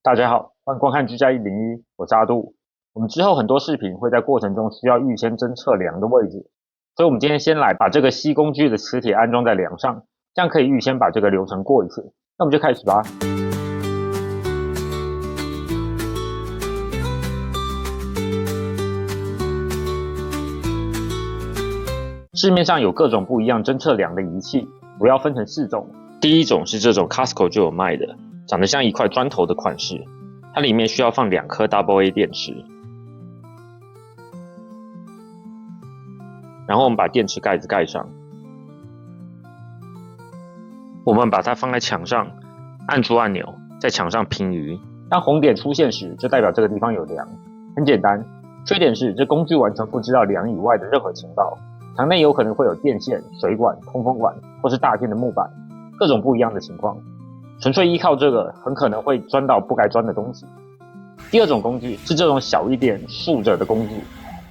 大家好，欢迎观看居家101，我是阿杜。我们之后很多视频会在过程中需要预先侦测梁的位置，所以我们今天先来把这个吸工具的磁铁安装在梁上，这样可以预先把这个流程过一次。那我们就开始吧。市面上有各种不一样侦测梁的仪器，主要分成4种。第一种是这种 Costco 就有卖的，长得像一块砖头的款式，它里面需要放2颗 AA 电池。然后我们把电池盖子盖上，我们把它放在墙上，按住按钮，在墙上平移。当红点出现时，就代表这个地方有梁。很简单，缺点是这工具完全不知道梁以外的任何情报。墙内有可能会有电线、水管、通风管，或是大片的木板，各种不一样的情况。纯粹依靠这个，很可能会钻到不该钻的东西。第二种工具是这种小一点竖着的工具，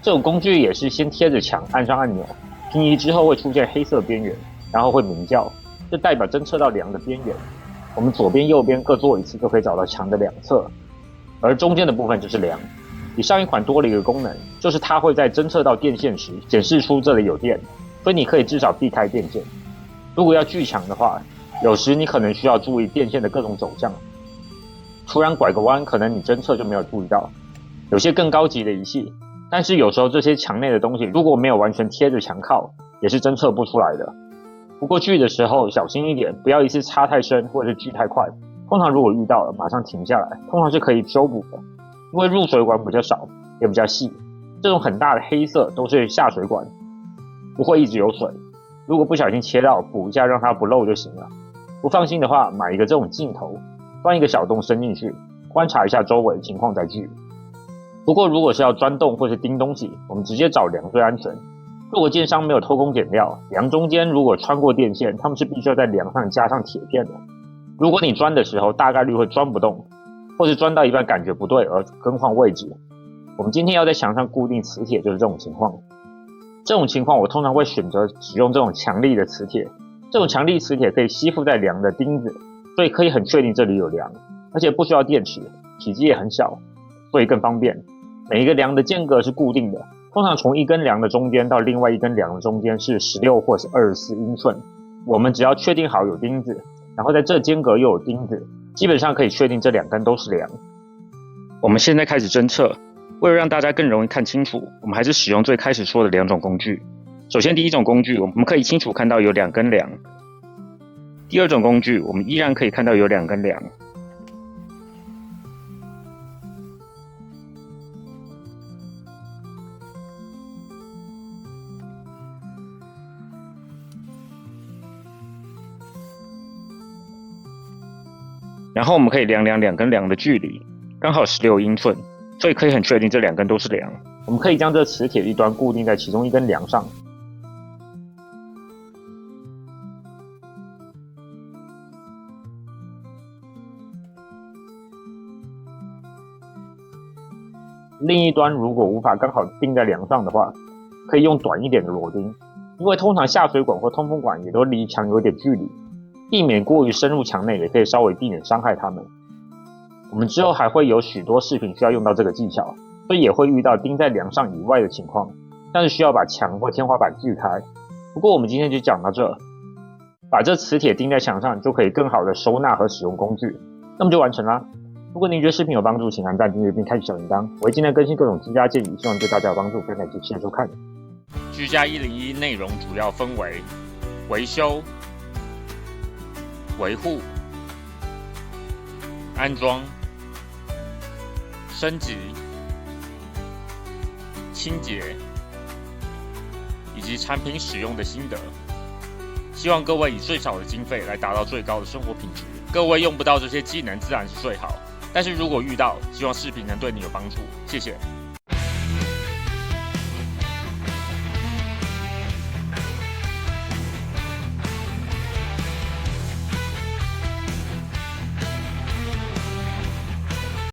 这种工具也是先贴着墙按上按钮，平移之后会出现黑色边缘，然后会鸣叫，这代表侦测到梁的边缘。我们左边右边各做一次，就可以找到墙的2侧，而中间的部分就是梁。比上一款多了一个功能，就是它会在侦测到电线时显示出这里有电，所以你可以至少避开电线。如果要锯墙的话，有时你可能需要注意电线的各种走向，突然拐个弯，可能你侦测就没有注意到。有些更高级的仪器，但是有时候这些墙内的东西如果没有完全贴着墙靠，也是侦测不出来的。不过锯的时候小心一点，不要一次插太深或者是锯太快。通常如果遇到了，马上停下来，通常是可以修补的。因为入水管比较少，也比较细，这种很大的黑色都是下水管，不会一直有水。如果不小心切到，补一下让它不漏就行了。不放心的话，买一个这种镜头，钻一个小洞伸进去，观察一下周围情况再锯。不过如果是要钻洞或是钉东西，我们直接找梁最安全。如果建商没有偷工减料，梁中间如果穿过电线，他们是必须要在梁上加上铁片的。如果你钻的时候大概率会钻不动，或是钻到一半感觉不对而更换位置。我们今天要在墙上固定磁铁就是这种情况。这种情况我通常会选择使用这种强力的磁铁。这种强力磁铁可以吸附在梁的钉子，所以可以很确定这里有梁，而且不需要电池，体积也很小，所以更方便。每一个梁的间隔是固定的，通常从一根梁的中间到另外一根梁的中间是16或是24英寸。我们只要确定好有钉子，然后在这间隔又有钉子，基本上可以确定这2根都是梁。我们现在开始侦测，为了让大家更容易看清楚，我们还是使用最开始说的2种工具。首先第一种工具，我们可以清楚看到有2根梁。第二种工具，我们依然可以看到有2根梁。然后我们可以量2根梁的距离，刚好16英寸，所以可以很确定这2根都是梁。我们可以将这磁铁一端固定在其中一根梁上。另一端如果无法刚好钉在梁上的话，可以用短一点的螺钉，因为通常下水管或通风管也都离墙有点距离，避免过于深入墙内，也可以稍微避免伤害它们。我们之后还会有许多视频需要用到这个技巧，所以也会遇到钉在梁上以外的情况，但是需要把墙或天花板锯开。不过我们今天就讲到这，把这磁铁钉在墙上就可以更好的收纳和使用工具，那么就完成啦。如果您觉得视频有帮助，请按赞、订阅并开启小铃铛，我会尽量更新各种居家建议，希望对大家有帮助。非常感谢收看。居家101内容主要分为维修、维护、安装、升级、清洁以及产品使用的心得。希望各位以最少的经费来达到最高的生活品质。各位用不到这些技能自然是最好，但是如果遇到，希望视频能对你有帮助。谢谢。